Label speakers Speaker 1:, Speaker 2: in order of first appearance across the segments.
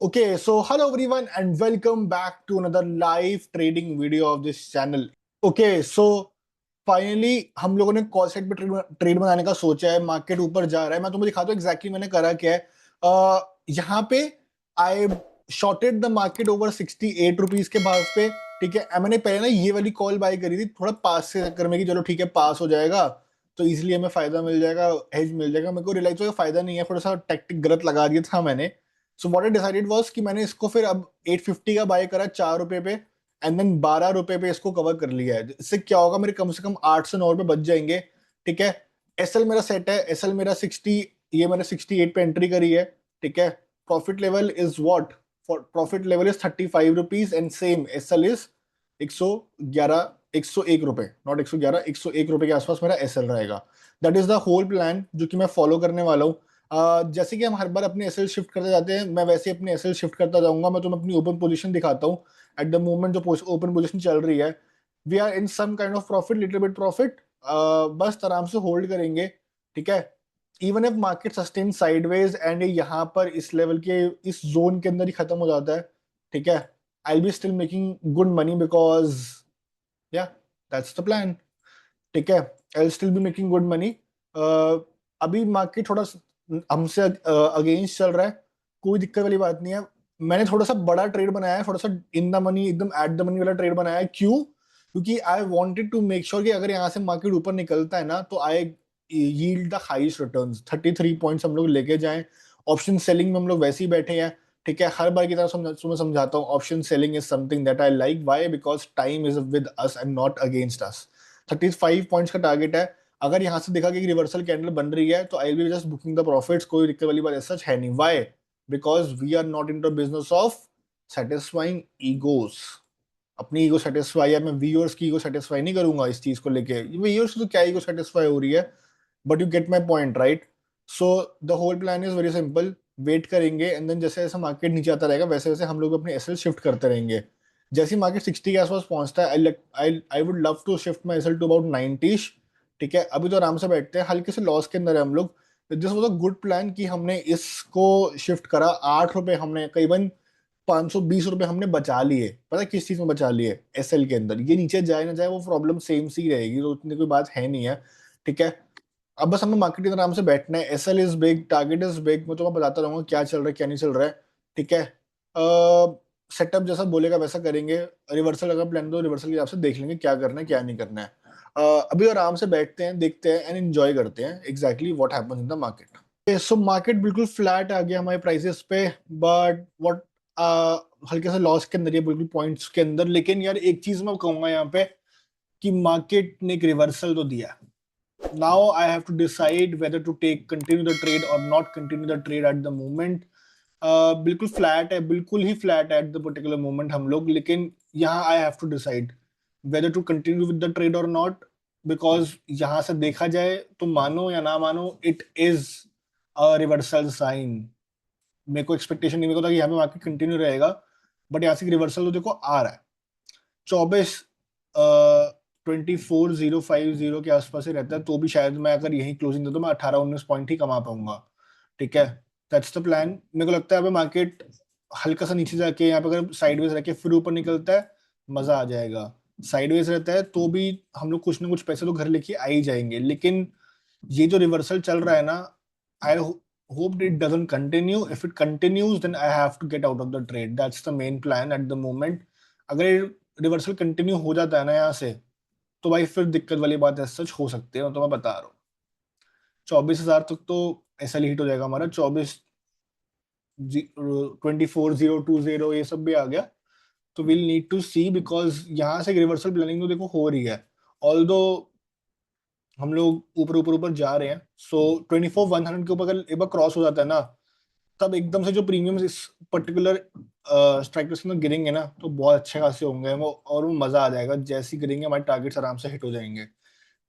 Speaker 1: Okay, so hello everyone and welcome back to another live trading video of this channel. Okay, so finally हम लोगों ने call side पे trade बनाने का सोचा है। मार्केट ऊपर जा रहा है। मैं तुम्हें दिखाता हूँ एग्जैक्टली मैंने करा क्या है। यहाँ पे I shorted the market over 68 rupees के भाव पे। ठीक है, मैंने पहले ना ये वाली कॉल बाय करी थी थोड़ा पास से चक्कर में कि चलो ठीक है पास हो जाएगा तो इजिली हमें फायदा मिल जाएगा, हेज मिल जाएगा। मेरे को रियलाइज हुआ फायदा नहीं है, थोड़ा सा टैक्टिक गलत लगा दिया था मैंने। So what I decided was कि मैंने इसको फिर अब 850 का बाय करा 4 रुपए पे एंड देन 12 रुपए पे इसको कवर कर लिया है। इससे क्या होगा, मेरे कम से कम 8 से 9 रुपए बच जाएंगे। ठीक है, एसएल मेरा सेट है, एसएल मेरा 60, ये मैंने 68 पे एंट्री करी है। ठीक है, profit level is what, profit level is 35 rupees and same SL is 111, 101 रुपए, नॉट 111, 101 रुपए के आसपास मेरा एसएल रहेगा। That is the whole plan जो कि मैं फॉलो करने वाला हूँ। जैसे कि हम हर बार अपने एसएल शिफ्ट करते जाते हैं, मैं वैसे अपने एसएल शिफ्ट करता जाऊंगा। मैं तुम्हें अपनी ओपन पोजीशन दिखाता हूँ। एट द मोमेंट जो ओपन पोजीशन चल रही है, we are in some kind of profit, little bit profit. बस आराम से होल्ड करेंगे। ठीक है, even if market sustain sideways and यहाँ पर इस लेवल के, इस जोन के अंदर ही खत्म हो जाता है, ठीक है, I be still making good money because yeah that's the plan. ठीक है, I still be making good money. अभी मार्केट थोड़ा हमसे अगेंस्ट चल रहा है, कोई दिक्कत वाली बात नहीं है। मैंने थोड़ा सा बड़ा ट्रेड बनाया है, थोड़ा सा इन द मनी, एकदम एट द मनी वाला ट्रेड बनाया है। क्यों? क्योंकि I wanted to make sure कि अगर यहाँ से मार्केट ऊपर निकलता है ना तो I yield the highest returns. 33 points हम लोग लेके जाएं। ऑप्शन सेलिंग में हम लोग वैसे ही बैठे हैं। ठीक है, हर बार की तरह तुम्हें समझाता हूँ, option selling is something that I like. Why? Because time is with us and not against us. 35 points का टारगेट है। अगर यहाँ से देखा कि रिवर्सल कैंडल बन रही है तो I will be just booking the profits, कोई दिक्कत वाली बात सच है नहीं। Why? Because we are not in the business of satisfying egos. अपनी ईगो सेटिस्फाई है, मैं व्यूअर्स की ईगो सेटिस्फाई नहीं करूंगा इस चीज को लेके। व्यूअर्स तो क्या ईगो सेटिस्फाई हो रही है, but you get my point right. So the whole plan is very simple. Wait करेंगे एंड देन जैसे जैसे मार्केट नीचे आता रहेगा वैसे वैसे हम लोग अपने एसएल शिफ्ट करते रहेंगे। जैसे ही मार्केट 60 के आसपास पहुंचता है, I would love to shift my SL to about 90। ठीक है, अभी तो आराम से बैठते हैं, हल्के से लॉस के अंदर है हम लोग। This was a good plan कि हमने इसको शिफ्ट करा। 8 रुपए हमने करीबन 520 रुपए हमने बचा लिए। पता है किस चीज में बचा लिए? एसएल के अंदर। ये नीचे जाए ना जाए वो प्रॉब्लम सेम सी रहेगी, तो उतनी कोई बात है नहीं है। ठीक है, अब बस हमें मार्केट के अंदर आराम से बैठना है। SL is big, target is big, मैं तुम्हें बताता रहूंगा क्या चल रहा है क्या नहीं चल रहा है। ठीक है, सेटअप जैसा बोलेगा वैसा करेंगे। रिवर्सल अगर प्लान दो, रिवर्सल के हिसाब से देख लेंगे क्या करना है क्या नहीं करना है। अभी आराम से बैठते हैं, देखते हैं एंड एंजॉय करते हैं exactly what happens in the market. So market बिल्कुल फ्लैट आ गया हमारे प्राइसेस पे, बट व्हाट, हल्के से लॉस के अंदर, ये बिल्कुल पॉइंट्स के अंदर। लेकिन यार एक चीज मैं कहूंगा यहाँ पे कि मार्केट ने एक रिवर्सल तो दिया। now I have to decide whether to continue the trade or not continue the trade at the moment. बिल्कुल फ्लैट है, बिल्कुल ही फ्लैट है एट द पर्टिकुलर मोमेंट हम लोग। लेकिन यहाँ I have to decide whether to continue with the trade और नॉट, बिकॉज यहाँ से देखा जाए तो मानो या ना मानो it is a reversal sign. मेरे को एक्सपेक्टेशन नहीं, मेरे को था कि यहाँ पे मार्केट कंटिन्यू रहेगा, बट यहाँ से रिवर्सल तो देखो आ रहा है। 24 24,050 के आसपास ही रहता है, तो भी शायद मैं अगर यही क्लोजिंग दे तो मैं 18-19 पॉइंट ही कमा पाऊंगा। ठीक है, दैट्स द प्लान। मेरे को लगता है अभी मार्केट हल्का सा नीचे जाके यहाँ पे अगर साइडवेज रह के फिर ऊपर निकलता है, मजा आ जाएगा। साइडवेज रहता है तो भी हम लोग कुछ ना कुछ पैसे तो घर लेके आ ही जाएंगे। लेकिन ये जो रिवर्सल चल रहा है ना, I hope it doesn't continue. If it continues then I have to get out of the trade. That's the main plan at the moment. अगर रिवर्सल कंटिन्यू हो जाता है ना यहाँ से, तो भाई फिर दिक्कत वाली बात है, सच हो सकती है, तो मैं बता रहा हूँ। 24,000 तक तो ऐसा हिट हो जाएगा हमारा। 24,020 ये सब भी आ गया तो will need to see, because यहाँ से रिवर्सल प्लानिंग तो देखो हो रही है। ऑल दो हम लोग ऊपर ऊपर ऊपर जा रहे हैं। सो 24,100 के ऊपर अगर एक बार क्रॉस हो जाता है ना, तब एकदम से जो प्रीमियम्स इस पर्टिकुलर स्ट्राइक के अंदर गिरेंगे ना तो बहुत अच्छे खासे होंगे वो, और वो मजा आ जाएगा। जैसे ही गिरेंगे हमारे टारगेट्स आराम से हिट हो जाएंगे।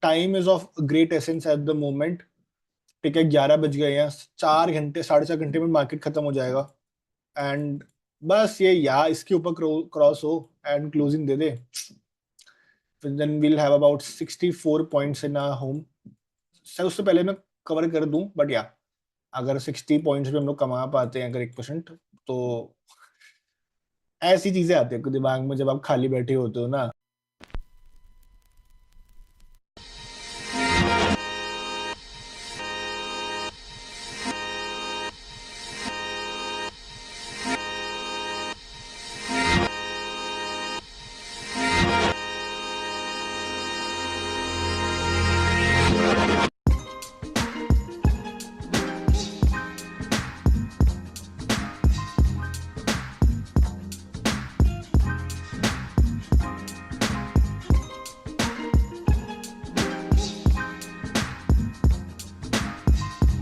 Speaker 1: Time is of great essence eight the moment. ठीक है, 11 बज गए हैं, 4 घंटे 4.5 घंटे में मार्केट खत्म हो जाएगा। एंड बस ये या इसके ऊपर क्रॉस हो एंड क्लोजिंग दे दे, then we'll have about 64 points in our home. Sir उससे पहले मैं कवर कर दूं, बट या अगर 60 पॉइंट्स भी हम लोग कमा पाते हैं अगर 1%, तो ऐसी चीजें आती है आपके दिमाग में जब आप खाली बैठे होते हो ना।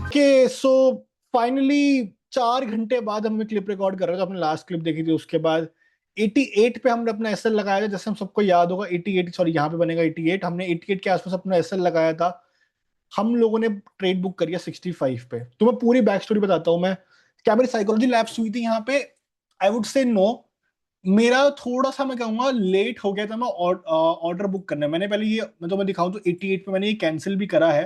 Speaker 1: ओके सो फाइनली 4 घंटे बाद हम क्लिप रिकॉर्ड कर रहे थे, अपने लास्ट क्लिप देखी थी उसके बाद 88 पे हमने अपना एसएल लगाया था। जैसे हम सबको याद होगा 88, सॉरी यहाँ पे बनेगा 88, हमने 88 के आसपास अपना एसएल लगाया था। हम लोगों ने ट्रेड बुक करी है 65 पे। तो मैं पूरी बैक स्टोरी बताता हूँ। मैं क्या मेरी साइकोलॉजी लैप्स हुई थी यहाँ पे? I would say no. मेरा थोड़ा सा मैं कहूंगा लेट हो गया था मैं ऑर्डर बुक करने। मैंने पहले ये मैं तो मैं दिखाऊं तो 88 पे मैंने ये कैंसिल भी करा है।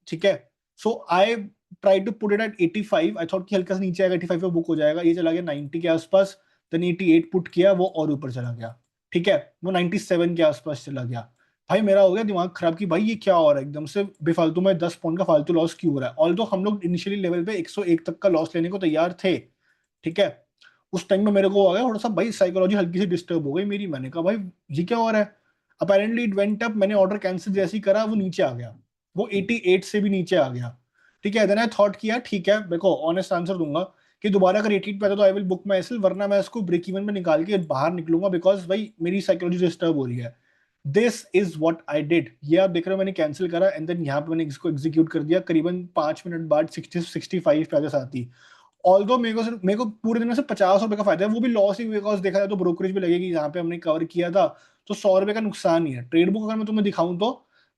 Speaker 1: ठीक है। So I try to put it at 85। I thought कि हल्का सा नीचे आएगा, 85 पे बुक हो जाएगा। ये चला गया 90 के आसपास। देन 88 पुट किया, वो और ऊपर चला गया। ठीक है, वो 97 के आसपास चला गया। भाई मेरा हो गया दिमाग खराब कि भाई ये क्या हो रहा है, एकदम से बेफालतू में 10 पॉइंट का फालतू लॉस क्यों हो रहा है। ऑल्दो हम लोग इनिशियली लेवल पे 101 तक का लॉस लेने को तैयार थे। ठीक है। उस टाइम में मेरे को आ गया थोड़ा सा भाई, साइकोलॉजी हल्की सी डिस्टर्ब हो गई मेरी। मैंने कहा भाई ये क्या हो रहा है। Apparently it went up. मैंने ऑर्डर कैंसिल जैसे ही करा वो नीचे आ गया, वो 88 से भी नीचे आ गया। ठीक है, देन आई थॉट किया ठीक है, देखो ऑनेस्ट आंसर दूंगा कि दोबारा अगर 88 पे आता तो I will book my SL, वरना मैं इसको ब्रेक इवन में निकाल के बाहर निकलूंगा, बिकॉज भाई मेरी साइकोलॉजी डिस्टर्ब हो रही है। This is what I did. ये आप देख रहे हो मैंने कैंसिल करा एंड देन यहाँ पे मैंने इसको एग्जीक्यूट कर दिया। करीबन 5 मिनट बाद 65 पे आगे आती। ऑल्दो मेरे को पूरे दिन में से 50 रुपए का फायदा है, वो भी लॉस ही, बिकॉज देखा जाए तो ब्रोकरेज भी लगेगी। यहाँ पे हमने कवर किया था तो 100 रुपए का नुकसान ही है। ट्रेड बुक अगर मैं तुम्हें दिखाऊं तो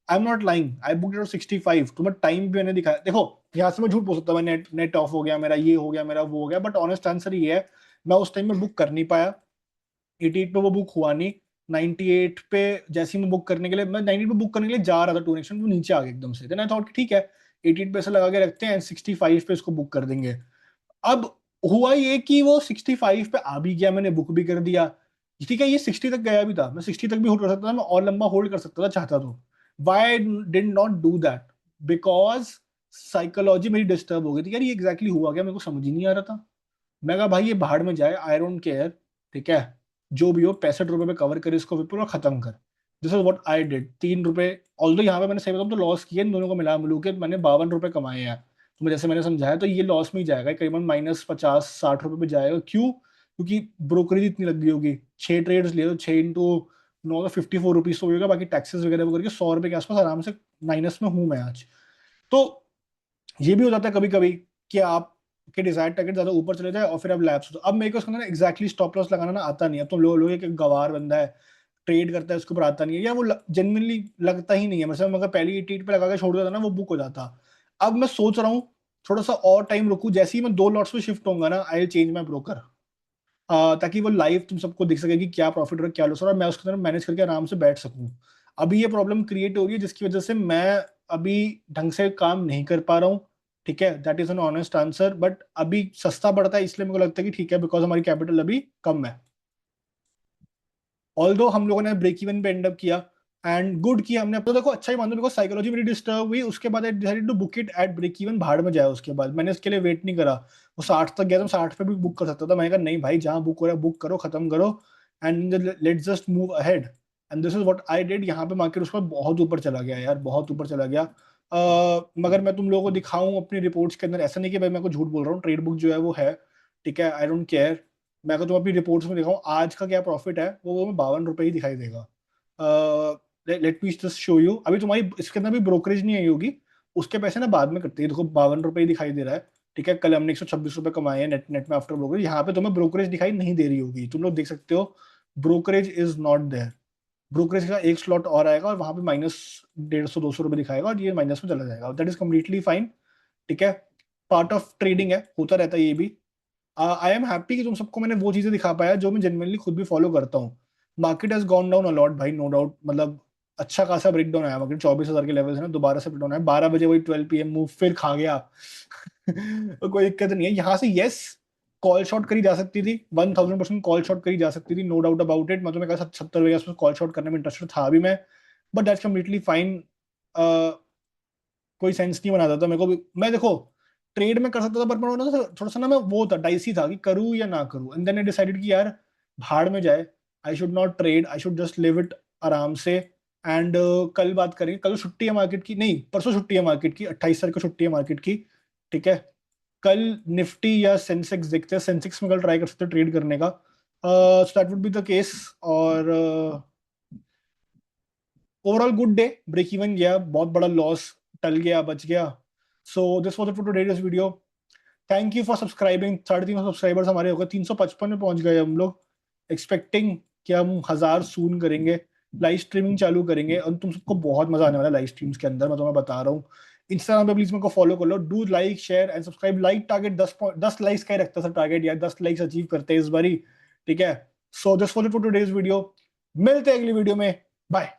Speaker 1: I am not lying, I book it 65। तुम्हें टाइम भी मैंने दिखाया। देखो यहाँ से मैं झूठ बोल सकता हूँ, नेट नेट ऑफ हो गया मेरा, ये हो गया मेरा, वो हो गया, बट ऑनेस्ट आंसर ये है मैं उस टाइम में बुक कर नहीं पाया। 88 पे वो बुक हुआ नहीं। 98 पे जैसे ही मैं बुक करने के लिए, मैं 98 पे बुक करने के लिए जा रहा था, टू नेक्शन वो नीचे आ गया एकदम से। देन आई थॉट ठीक है 88 पे से लगा के रखते हैं, 65 पे इसको बुक कर देंगे। अब हुआ ये कि वो 65 पे आ भी गया, मैंने बुक भी कर दिया। ठीक है, ये 60 तक गया भी था, मैं 60 तक भी होल्ड कर सकता था, मैं और लंबा होल्ड कर सकता था चाहता तो। Why did not do that? Because psychology मेरी डिस्टर्ब हो गई थी यार। ये एग्जैक्टली हुआ क्या मेरे को समझ ही नहीं आ रहा था। मैं कहा भाई ये भाड़ में जाए, आई डोंट केयर। ठीक है, जो भी हो 65 रुपए पे कवर करे इसको विपुल और खत्म कर। This is what I did. 3 रुपए, ऑल्दो यहाँ पे मैंने सही बताऊं तो लॉस किए, इन दोनों को मिला मिलू के मैंने 52 रुपए कमाए हैं। तो जैसे मैंने समझाया तो ये लॉस में ही जाएगा, करीबन -50-60 रुपए पे जाएगा। क्यों? क्योंकि ब्रोकरेज इतनी लग गई होगी। 6 ट्रेड्स ले तो 6 × 9 54 रुपीज तो होगा, बाकी टैक्सेस वगैरह वो करके 100 रुपए के आसपास आराम से माइनस में हूं मैं आज। तो ये भी हो जाता है कभी कभी कि आपके डिजायर टारगेट ज्यादा ऊपर चले जाए और फिर आप लैप्स हो। अब मेरे को उसके अंदर एग्जैक्टली स्टॉप लॉस लगाना ना आता नहीं। अब तो लोग एक गवार बंदा है, ट्रेड करता है, उसके ऊपर आता नहीं है, या वो जेनवनली लगता ही नहीं है। मतलब मगर पहली 88 पे लगा के छोड़ देता ना, वो बुक हो जाता। अब मैं सोच रहा हूँ थोड़ा सा और टाइम रुकूं, जैसे ही मैं 2 लॉट्स में शिफ्ट होऊंगा ना, आई चेंज माई ब्रोकर, ताकि वो लाइव तुम सबको दिख सके कि क्या प्रॉफिट हो रहा है क्या लॉस हो रहा है, मैं उसके अंदर मैनेज करके आराम से बैठ सकूं। अभी ये प्रॉब्लम क्रिएट हो रही है जिसकी वजह से मैं अभी ढंग से काम नहीं कर पा रहा हूँ। ठीक है, that is an honest answer. But अभी सस्ता पड़ता है इसलिए मेरे को लगता है कि ठीक है, बिकॉज हमारी कैपिटल अभी कम है। ऑल्दो हम लोगों ने ब्रेक इवन पे एंड अप किया एंड गुड किया हमने। अब तो देखो अच्छा ही मान लो, बिकॉज साइकोलॉजी मेरी डिस्टर्ब हुई। उसके बाद I decided to book it at break even, भाड़ में जाए। उसके बाद मैंने इसके लिए वेट नहीं करा। वो 60 तक गया तो 60 पे भी बुक कर सकता था। मैंने कहा नहीं भाई, जहां बुक हो रहा है बुक करो, खत्म करो and let's just move ahead. And this is what I did. यहाँ पे मार्केट उसके बाद बहुत ऊपर चला गया यार, बहुत ऊपर चला गया। मगर मैं तुम लोगों को दिखाऊं अपनी रिपोर्ट्स के अंदर, ऐसा नहीं कि भाई मैं को झूठ बोल रहा हूँ। ट्रेड बुक जो है वो है। ठीक है, आई डोंट केयर। मैं अगर तुम अपनी रिपोर्ट्स में दिखाऊं आज का क्या प्रॉफिट है, वो मैं 52 रुपए ही दिखाई देगा। Let me just show you. अभी तुम्हारी इसके अंदर भी ब्रोकरेज नहीं आई होगी, उसके पैसे ना बाद में करते हैं। देखो 52 रुपए ही दिखाई दे रहा है। ठीक है, कल हमने 126 रुपए कमाए हैं नेट नेट में आफ्टर ब्रोकरेज। यहाँ पे तुम्हें ब्रोकरेज दिखाई नहीं दे रही होगी, तुम लोग देख सकते हो brokerage is not there. Brokerage का एक स्लॉट और आएगा और वहां पे -150-200 रुपए दिखाएगा और ये माइनस में चला जाएगा। That is completely fine. ठीक है, पार्ट ऑफ ट्रेडिंग है, होता रहता है ये भी। आई एम हैप्पी कि तुम सबको मैंने वो चीजें दिखा पाया जो मैं जेनुइनली खुद भी फॉलो करता हूँ। Market has gone down a lot भाई, नो डाउट। मतलब अच्छा खासा ब्रेक डाउन आया मार्केट, 24,000 के लेवल है ना, दोबारा से ब्रेक डाउन आया 12 बजे, वही 12 PM मूव फिर खा गया। तो कोई दिक्कत नहीं है यहाँ से। यस, कॉल शॉट करी जा सकती थी, 1000% कॉल शॉट करी जा सकती थी, नो डाउट अबाउट इट। मैं तुम्हें कहा 70 के आसपास कॉल शॉट करने में इंटरेस्टेड था भी मैं, बट दैट्स कम्प्लीटली फाइन। कोई सेंस नहीं बनाता था मेरे को भी। मैं देखो ट्रेड में कर सकता था, बट मैं थोड़ा सा ना, मैं वो था, डाइसी था कि करूँ या ना करूँ। एंड देन आई डिसाइडेड कि यार भाड़ में जाए, I should not trade, I should just live it आराम से। एंड कल बात करेंगे, कल छुट्टी है मार्केट की, नहीं परसों छुट्टी है मार्केट की, 28 तारीख को छुट्टी है मार्केट की, ठीक है। कल निफ्टी या सेंसेक्स देखते हैं, सेंसेक्स में कल ट्राई कर सकते हैं ट्रेड करने का, so that would be the case. और overall good day, break even गया, बहुत बड़ा लॉस टल गया, बच गया। So this was it for today's video. Thank you for subscribing. 350 subscribers हमारे हो गए, 355 में पहुंच गए हम लोग। एक्सपेक्टिंग कि हम 1000 सून करेंगे, लाइव स्ट्रीमिंग चालू करेंगे, और तुम सबको बहुत मजा आने वाला है लाइव स्ट्रीम्स के अंदर, मैं तुम्हें बता रहा हूँ। इंस्टाग्राम पे प्लीज मेरे को फॉलो कर लो, do like share and subscribe. Like target 10 likes का ही रखता था टारगेट यार, 10 लाइक्स अचीव करते हैं इस बारी, ठीक है। सो this was it for today's video, मिलते हैं अगली वीडियो में, बाय।